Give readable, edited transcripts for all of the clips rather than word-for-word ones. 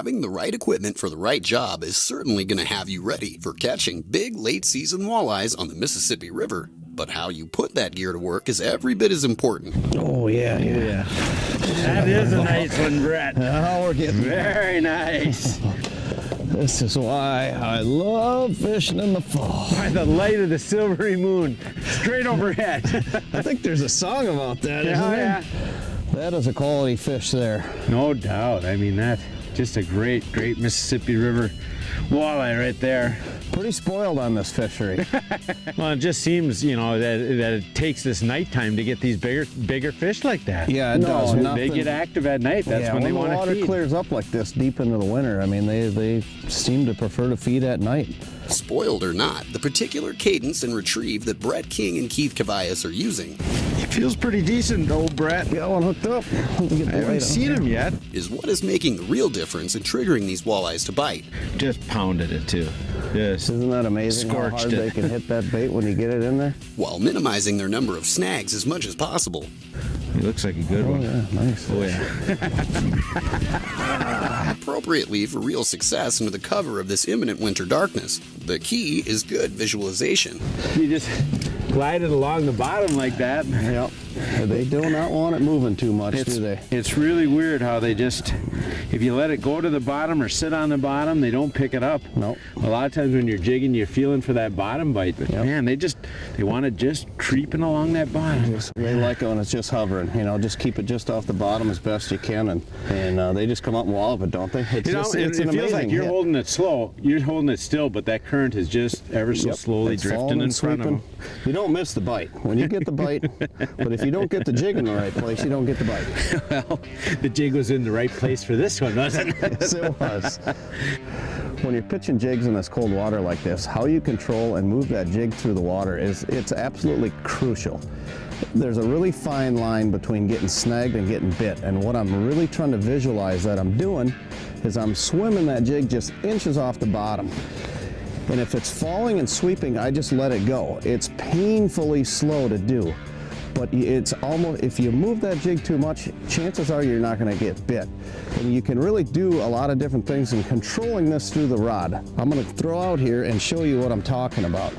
Having the right equipment for the right job is certainly going to have you ready for catching big late-season walleyes on the Mississippi River. But how you put that gear to work is every bit as important. Oh, yeah. That is a nice one, Brett. Oh, we're getting very nice. This is why I love fishing in the fall. By the light of the silvery moon, straight overhead. I think there's a song about that, isn't there? Yeah. That is a quality fish there. No doubt. I mean, that's just a great Mississippi River walleye right there. Pretty spoiled on this fishery. Well, it just seems, you know, that it takes this nighttime to get these bigger fish like that. Yeah, it does. They get active at night. That's when they want to feed. When the water clears up like this deep into the winter, I mean, they seem to prefer to feed at night. Spoiled or not, the particular cadence and retrieve that Brett King and Keith Kavajecz are using It feels pretty decent, though, Brett. Got one hooked up. I haven't seen him yet. is what is making the real difference in triggering these walleyes to bite. Just pounded it, too. Yes. Isn't that amazing how hard they can hit that bait when you get it in there? While minimizing their number of snags as much as possible. He looks like a good one. Yeah, nice. Oh, yeah. Appropriately for real success under the cover of this imminent winter darkness. The key is good visualization. You just glide it along the bottom like that. Yep. They do not want it moving too much, do they? It's really weird how they just, if you let it go to the bottom or sit on the bottom, they don't pick it up. Nope. A lot of times when you're jigging, you're feeling for that bottom bite, but man, they want it just creeping along that bottom. They like it when it's just hovering. You know, just keep it just off the bottom as best you can, and they just come up and wallop it, don't they? It's it feels like you're holding it slow. You're holding it still, but that current is just ever so slowly drifting in front of them. You don't miss the bite when you get the bite, but if you don't get the jig in the right place, you don't get the bite. Well, the jig was in the right place for this one, wasn't it? Yes, it was. When you're pitching jigs in this cold water like this, how you control and move that jig through the water it's absolutely crucial. There's a really fine line between getting snagged and getting bit, and what I'm really trying to visualize that I'm doing is I'm swimming that jig just inches off the bottom. And if it's falling and sweeping, I just let it go. It's painfully slow to do, but it's almost, if you move that jig too much, chances are you're not going to get bit. And you can really do a lot of different things in controlling this through the rod. I'm going to throw out here and show you what I'm talking about.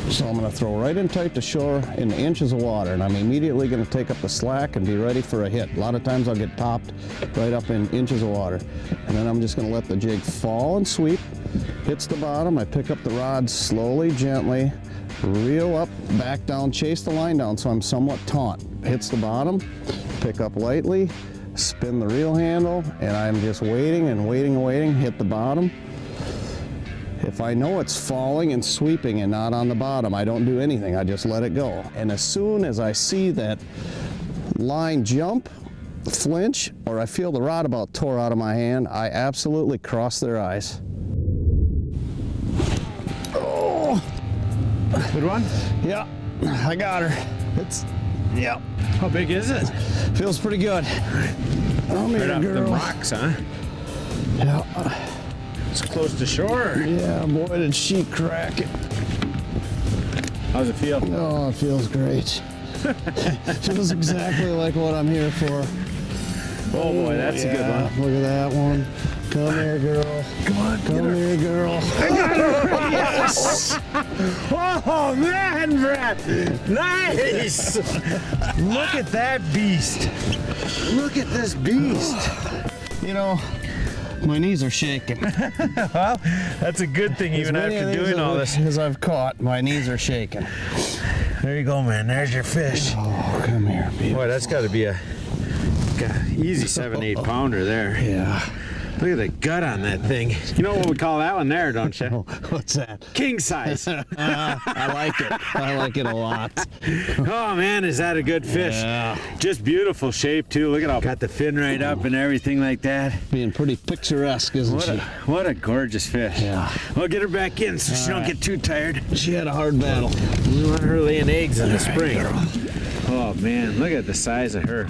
So I'm going to throw right in tight to shore in inches of water, and I'm immediately going to take up the slack and be ready for a hit. A lot of times I'll get popped right up in inches of water, and then I'm just going to let the jig fall and sweep. Hits the bottom, I pick up the rod slowly, gently, reel up, back down, chase the line down so I'm somewhat taut. Hits the bottom, pick up lightly, spin the reel handle, and I'm just waiting and waiting and waiting, hit the bottom. If I know it's falling and sweeping and not on the bottom, I don't do anything, I just let it go. And as soon as I see that line jump, flinch, or I feel the rod about tore out of my hand, I absolutely cross their eyes. Oh! Good one? Yeah, I got her. Yep. How big is it? Feels pretty good. Come here, Right off girl. the rocks, huh? Yeah. It's close to shore. Yeah, boy, did she crack it. How's it feel? Oh, it feels great. Feels exactly like what I'm here for. Oh boy, that's a good one. Look at that one. Come here, girl. Come on, come here, girl. I got her! Yes! Oh man, Brett! Nice! Look at that beast! Look at this beast! You know, my knees are shaking. Well, that's a good thing even after doing all this. As I've caught, my knees are shaking. There you go, man. There's your fish. Oh, come here, baby. Boy, that's got to be a easy 7-8 pounder there. Yeah. Look at the gut on that thing. You know what we call that one there, don't you? Oh, what's that? King size. I like it. I like it a lot. Oh man, is that a good fish? Yeah. Just beautiful shape too. Look at how got the fin right up and everything like that. Being pretty picturesque, isn't she? What a gorgeous fish. Yeah. Well, get her back in so she don't get too tired. She had a hard battle. We want her laying eggs in the spring. Oh man, look at the size of her.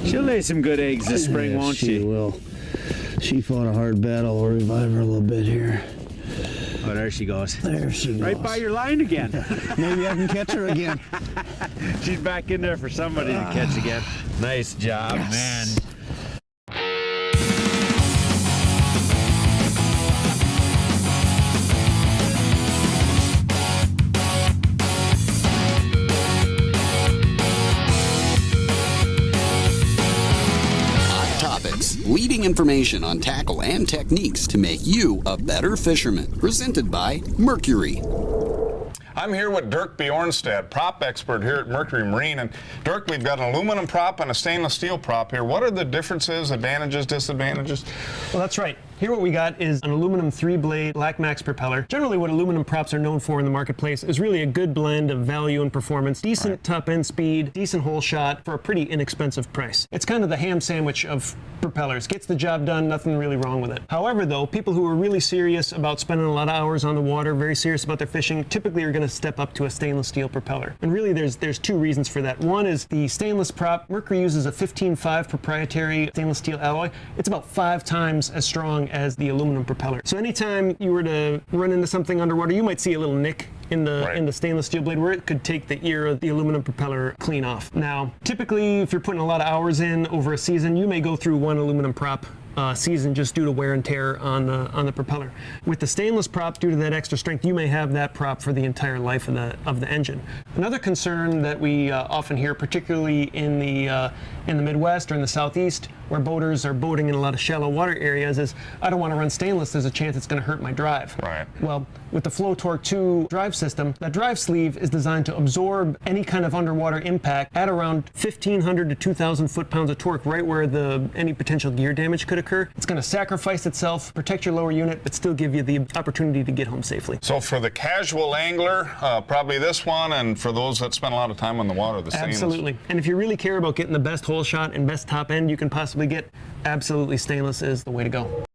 She'll lay some good eggs this spring, won't she? She will. She fought a hard battle. We'll revive her a little bit here. Oh, there she goes. There she goes. Right by your line again. Maybe I can catch her again. She's back in there for somebody to catch again. Nice job, Yes. man. information on tackle and techniques to make you a better fisherman. Presented by Mercury. I'm here with Dirk Bjornstad, prop expert here at Mercury Marine. And Dirk, we've got an aluminum prop and a stainless steel prop here. What are the differences, advantages, disadvantages? Well, that's right. Here what we got is an aluminum 3-blade Black Max propeller. Generally what aluminum props are known for in the marketplace is really a good blend of value and performance, decent top end speed, decent hole shot for a pretty inexpensive price. It's kind of the ham sandwich of propellers. Gets the job done, nothing really wrong with it. However though, people who are really serious about spending a lot of hours on the water, very serious about their fishing, typically are going to step up to a stainless steel propeller. And really there's two reasons for that. One is the stainless prop. Mercury uses a 15.5 proprietary stainless steel alloy. It's about 5 times as strong as the aluminum propeller. So anytime you were to run into something underwater, you might see a little nick in the stainless steel blade where it could take the ear of the aluminum propeller clean off. Now, typically if you're putting a lot of hours in over a season, you may go through one aluminum prop season just due to wear and tear on the propeller. With the stainless prop, due to that extra strength, you may have that prop for the entire life of the engine. Another concern that we often hear, particularly in the Midwest or in the Southeast, where boaters are boating in a lot of shallow water areas, is I don't want to run stainless. There's a chance it's going to hurt my drive. Right. Well, with the Flow Torque 2 drive system, that drive sleeve is designed to absorb any kind of underwater impact at around 1,500 to 2,000 foot-pounds of torque, right where any potential gear damage could occur. It's going to sacrifice itself, protect your lower unit, but still give you the opportunity to get home safely. So for the casual angler, probably this one, and for those that spend a lot of time on the water, the stainless. Absolutely. And if you really care about getting the best hole shot and best top end you can possibly get, absolutely stainless is the way to go.